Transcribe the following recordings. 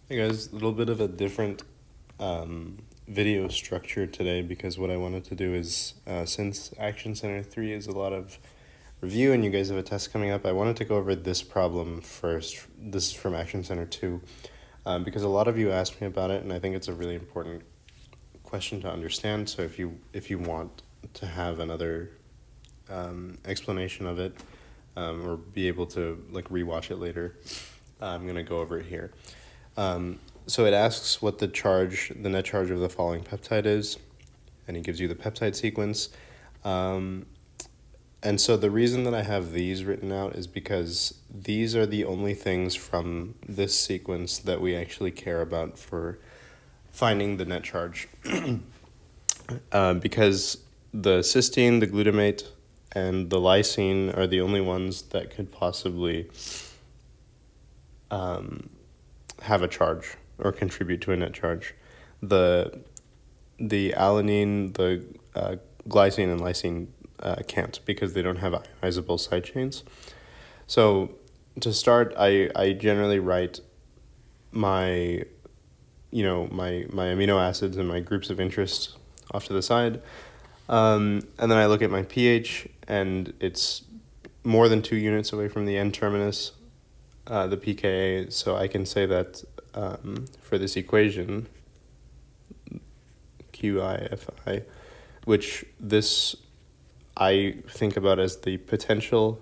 Hey guys, a little bit of a different video structure today because what I wanted to do is, since Action Center 3 is a lot of review and you guys have a test coming up, I wanted to go over this problem first. This is from Action Center 2 because a lot of you asked me about it and I think it's a really important question to understand. So if you want to have another explanation of it or be able to like rewatch it later, I'm going to go over it here. So it asks what the net charge of the following peptide is, and it gives you the peptide sequence. And so the reason that I have these written out is because these are the only things from this sequence that we actually care about for finding the net charge. Because the cysteine, the glutamate, and the lysine are the only ones that could possibly have a charge or contribute to a net charge. The alanine, the glycine, and lysine can't because they don't have ionizable side chains. So to start, I generally write my amino acids and my groups of interest off to the side. And then I look at my pH, and it's more than 2 units away from the N-terminus, the pKa, so I can say that for this equation, QIFI, which this I think about as the potential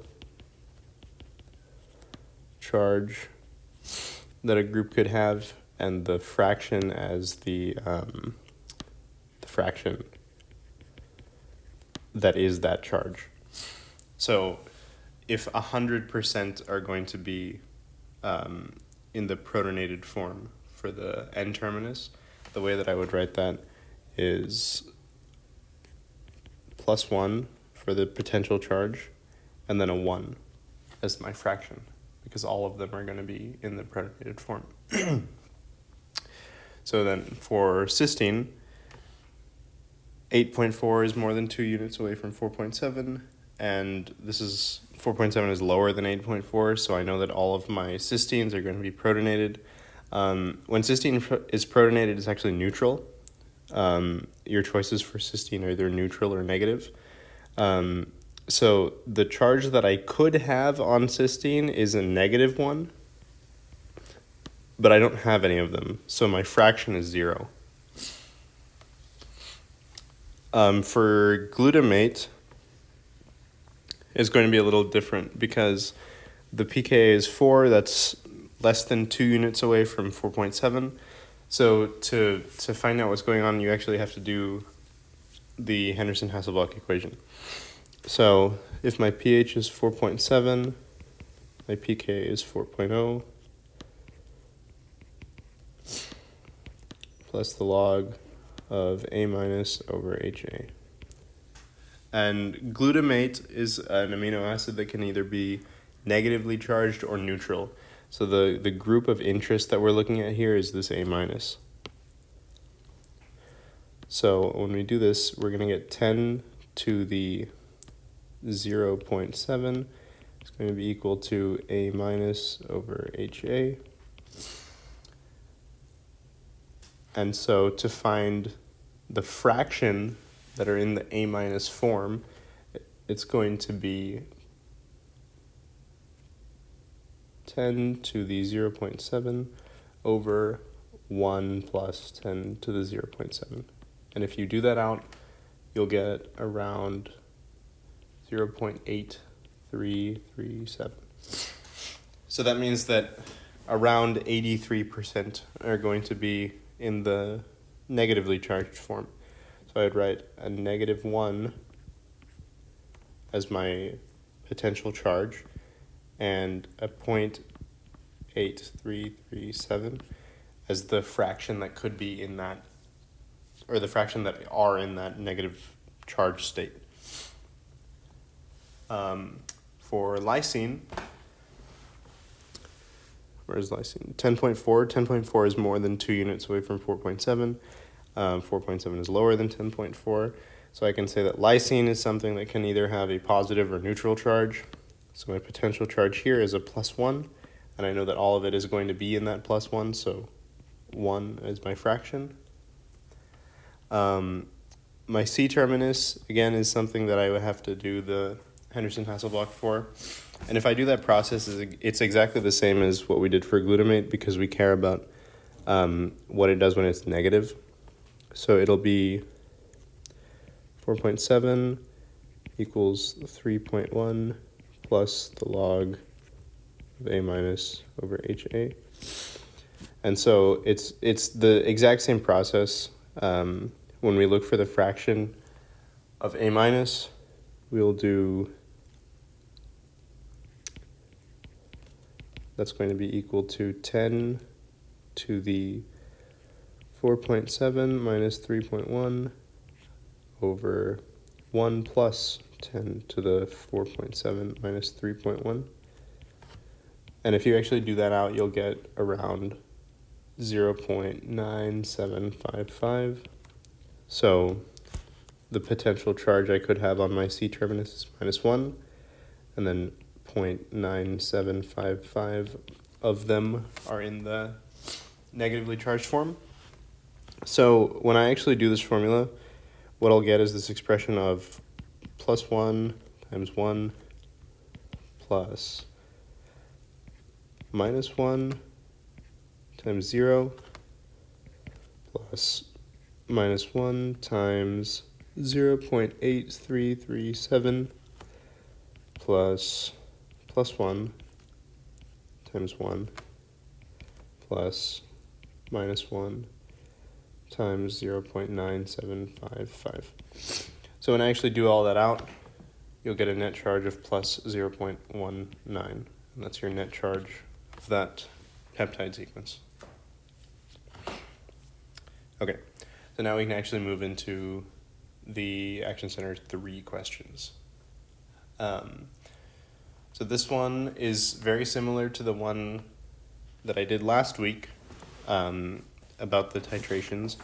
charge that a group could have, and the fraction as the fraction that is that charge. So if 100% are going to be in the protonated form for the N-terminus, the way that I would write that is +1 for the potential charge, and then a 1 as my fraction, because all of them are going to be in the protonated form. So then for cysteine, 8.4 is more than 2 units away from 4.7, and this is 4.7 is lower than 8.4, so I know that all of my cysteines are going to be protonated. When cysteine is protonated, it's actually neutral. Your choices for cysteine are either neutral or negative. So the charge that I could have on cysteine is a -1, but I don't have any of them, so my fraction is 0. For glutamate, it's going to be a little different because the pKa is 4, that's less than 2 units away from 4.7. So to find out what's going on, you actually have to do the Henderson-Hasselbalch equation. So if my pH is 4.7, my pKa is 4.0, plus the log of A minus over HA. And glutamate is an amino acid that can either be negatively charged or neutral. So the group of interest that we're looking at here is this A minus. So when we do this, we're going to get 10 to the 0.7. It's going to be equal to A minus over HA. And so to find the fraction that are in the A minus form, it's going to be 10 to the 0.7 over 1 plus 10 to the 0.7. And if you do that out, you'll get around 0.8337. So that means that around 83% are going to be in the negatively charged form. So I'd write a -1 as my potential charge and a 0.8337 as the fraction that could be in that, or the fraction that are in that negative charge state. For lysine, where's lysine? 10.4. 10.4 is more than 2 units away from 4.7. 4.7 is lower than 10.4. So I can say that lysine is something that can either have a positive or neutral charge. So my potential charge here is a +1, and I know that all of it is going to be in that +1, so 1 as my fraction. My C-terminus, again, is something that I would have to do the Henderson-Hasselbalch for. And if I do that process, it's exactly the same as what we did for glutamate because we care about what it does when it's negative. So it'll be 4.7 equals 3.1 plus the log of A minus over HA. And so it's the exact same process. When we look for the fraction of A minus, we'll do, that's going to be equal to 10 to the 4.7 minus 3.1 over 1 plus 10 to the 4.7 minus 3.1. And if you actually do that out, you'll get around 0.9755. So the potential charge I could have on my C-terminus is -1, and then 0.9755 of them are in the negatively charged form. So when I actually do this formula, what I'll get is this expression of +1 times 1 plus -1 times 0 plus -1 times 0.8337 plus +1 times 1 plus -1 times 0.9755. So when I actually do all that out, you'll get a net charge of plus 0.19, and that's your net charge of that peptide sequence. Okay, so now we can actually move into the Action Center 3 questions. So this one is very similar to the one that I did last week about the titrations,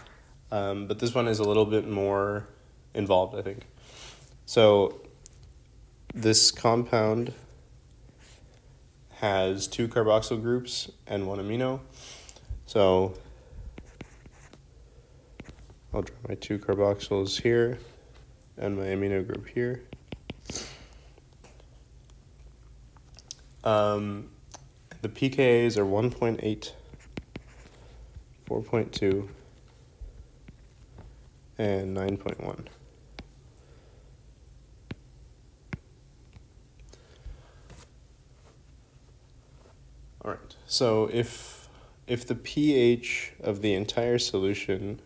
but this one is a little bit more involved, I think. So this compound has 2 carboxyl groups and 1 amino. So I'll draw my 2 carboxyls here and my amino group here. The pKa's are 1.8, 4.2, and 9.1. All right, so if the pH of the entire solution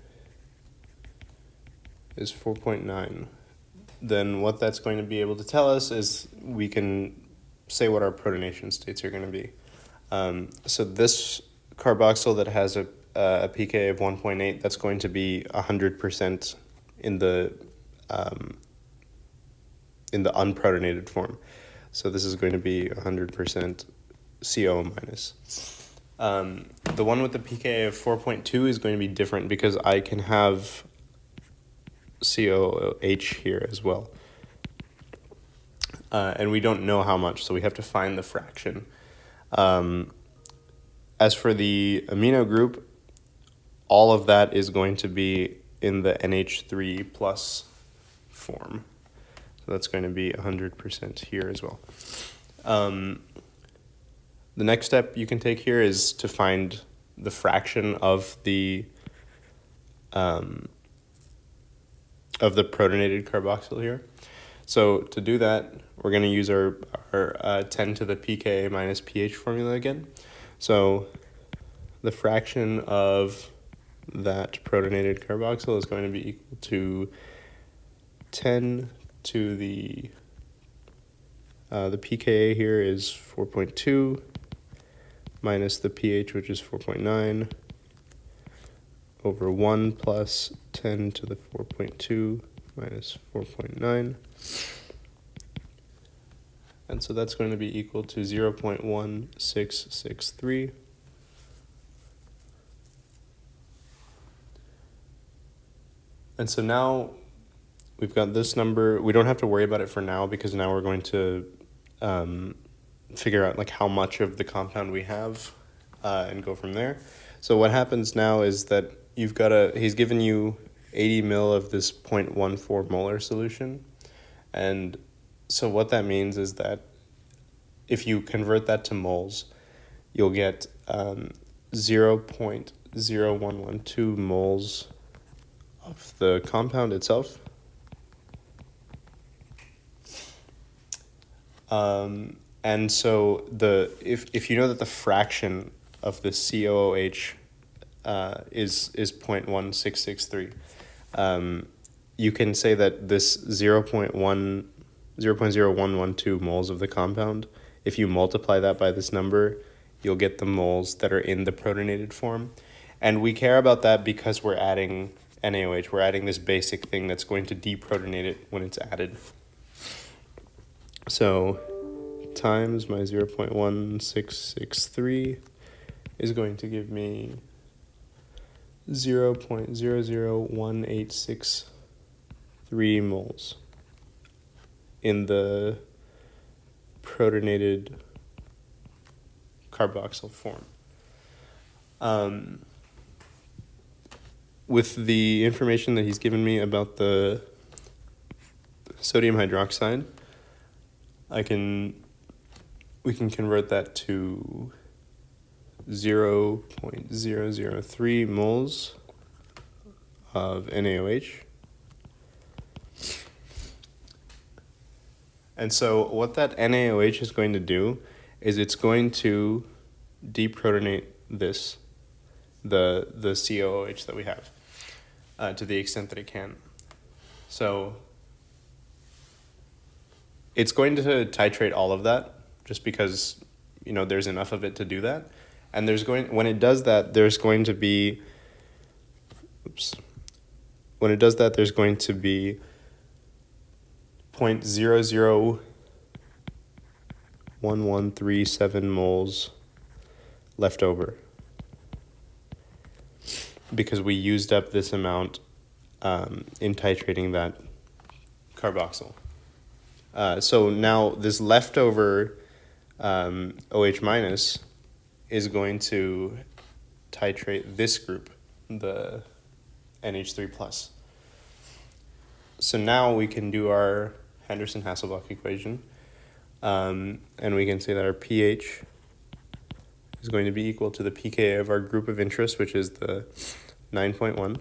is 4.9, then what that's going to be able to tell us is we can say what our protonation states are going to be. So this carboxyl that has a pK of 1.8, that's going to be 100% in the unprotonated form. So this is going to be 100% CO minus. The one with the pK of 4.2 is going to be different because I can have COH here as well. And we don't know how much, so we have to find the fraction. As for the amino group, all of that is going to be in the NH3 plus form. So that's going to be 100% here as well. The next step you can take here is to find the fraction of the protonated carboxyl here. So to do that, we're going to use our 10 to the pK minus pH formula again. So the fraction of that protonated carboxyl is going to be equal to 10 to the pKa here is 4.2 minus the pH, which is 4.9, over 1 plus 10 to the 4.2 minus 4.9. And so that's going to be equal to 0.1663. And so now we've got this number. We don't have to worry about it for now because now we're going to figure out like how much of the compound we have. and go from there. So what happens now is that he's given you 80 mil of this 0.14 molar solution. And so what that means is that if you convert that to moles, you'll get 0.0112 moles of the compound itself. And so if you know that the fraction of the COOH is 0.1663, you can say that this 0.0112 moles of the compound, if you multiply that by this number, you'll get the moles that are in the protonated form. And we care about that because we're adding NaOH. We're adding this basic thing that's going to deprotonate it when it's added. So times my 0.1663 is going to give me 0.001863 moles in the protonated carboxyl form. With the information that he's given me about the sodium hydroxide, we can convert that to 0.003 moles of NaOH. And so what that NaOH is going to do is it's going to deprotonate the COOH that we have to the extent that it can. So it's going to titrate all of that just because, there's enough of it to do that. And when it does that, there's going to be 0.001137 moles left over because we used up this amount in titrating that carboxyl. So now this leftover OH minus is going to titrate this group, the NH3 plus. So now we can do our Henderson-Hasselbalch equation, and we can say that our pH is going to be equal to the pKa of our group of interest, which is the 9.1,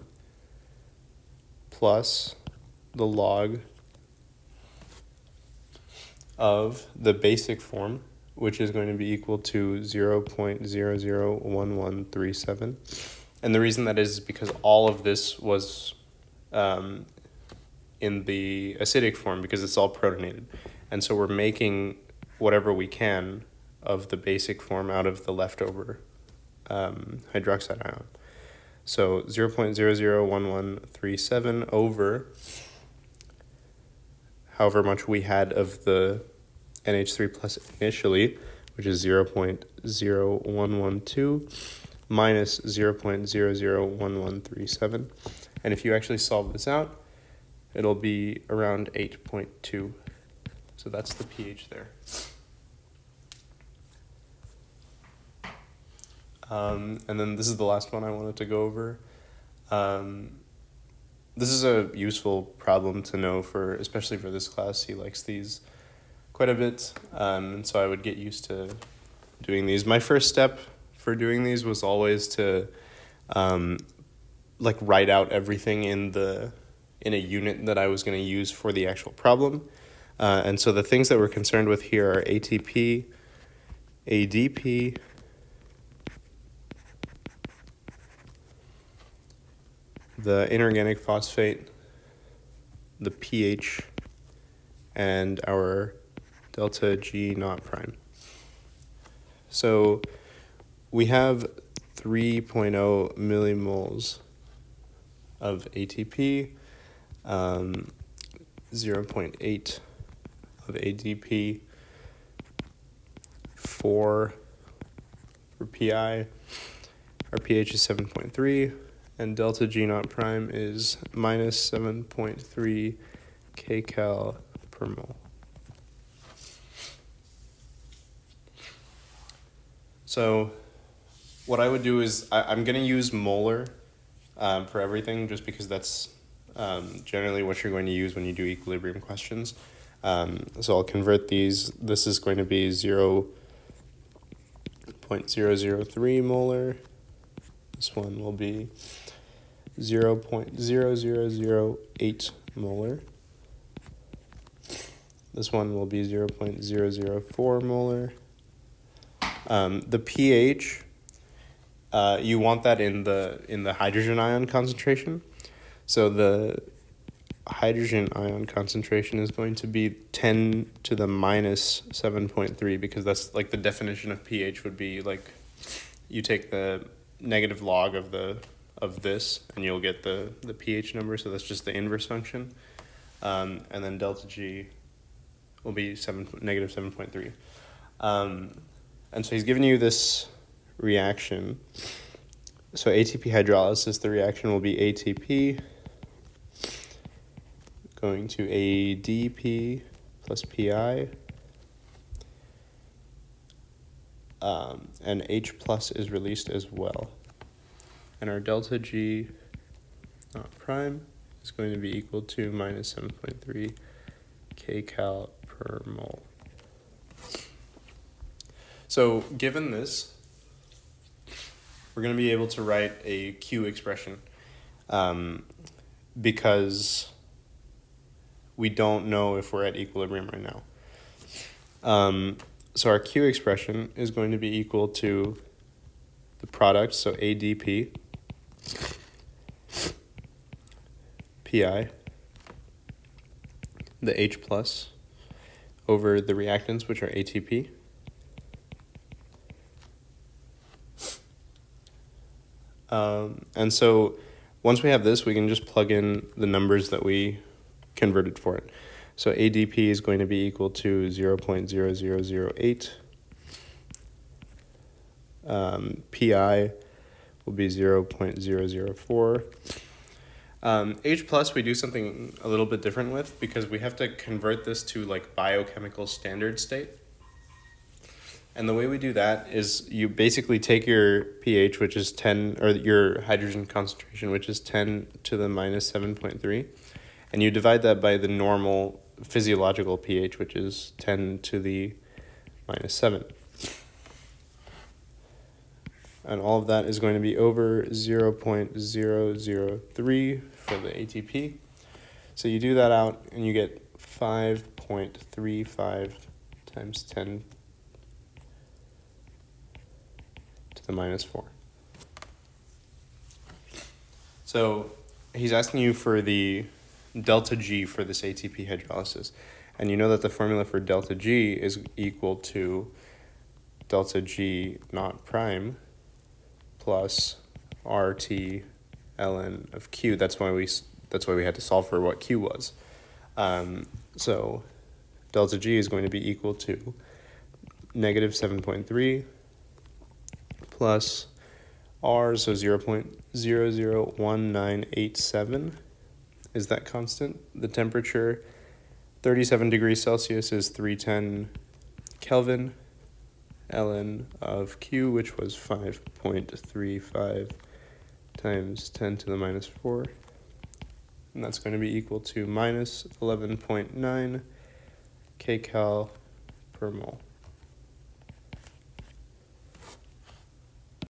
plus the log of the basic form, which is going to be equal to 0.001137. And the reason that is because all of this was in the acidic form because it's all protonated. And so we're making whatever we can of the basic form out of the leftover hydroxide ion. So 0.001137 over however much we had of the NH3 plus initially, which is 0.0112 minus 0.001137. And if you actually solve this out, it'll be around 8.2. So that's the pH there. And then this is the last one I wanted to go over. This is a useful problem to know especially for this class. He likes these quite a bit, and so I would get used to doing these. My first step for doing these was always to write out everything in a unit that I was going to use for the actual problem. And so the things that we're concerned with here are ATP, ADP, the inorganic phosphate, the pH, and our delta G naught prime. So we have 3.0 millimoles of ATP, 0.8 of ADP, 4 for PI, our pH is 7.3, and delta G naught prime is minus 7.3 kcal per mole. So what I would do is I'm going to use molar for everything just because that's generally what you're going to use when you do equilibrium questions. So I'll convert these. This is going to be 0.003 molar. This one will be 0.0008 molar. This one will be 0.004 molar. The pH, you want that in the hydrogen ion concentration. So the hydrogen ion concentration is going to be 10 to the minus 7.3 because that's like the definition of pH would be like you take the negative log of this and you'll get the pH number, so that's just the inverse function. And then delta G will be negative 7.3. And so he's giving you this reaction. So ATP hydrolysis, the reaction will be ATP going to ADP plus PI. And H plus is released as well. And our delta G naught prime is going to be equal to minus 7.3 kcal per mole. So given this, we're going to be able to write a Q expression because we don't know if we're at equilibrium right now. So our Q expression is going to be equal to the product, so ADP, PI, the H plus, over the reactants, which are ATP. And so once we have this, we can just plug in the numbers that we converted for it. So ADP is going to be equal to 0.0008. PI will be 0.004. H plus we do something a little bit different with because we have to convert this to like biochemical standard state. And the way we do that is you basically take your pH, which is 10, or your hydrogen concentration, which is 10 to the minus 7.3, and you divide that by the normal physiological pH, which is 10 to the minus 7. And all of that is going to be over 0.003 for the ATP. So you do that out and you get 5.35 times 10 to the minus 4. So he's asking you for the delta G for this ATP hydrolysis. And you know that the formula for delta G is equal to delta G naught prime plus RT ln of Q. That's why we had to solve for what Q was. So delta G is going to be equal to negative 7.3 plus R, so 0.001987 is that constant. The temperature, 37 degrees Celsius, is 310 Kelvin. Ln of Q, which was 5.35 times 10 to the minus 4. And that's going to be equal to minus 11.9 kcal per mole.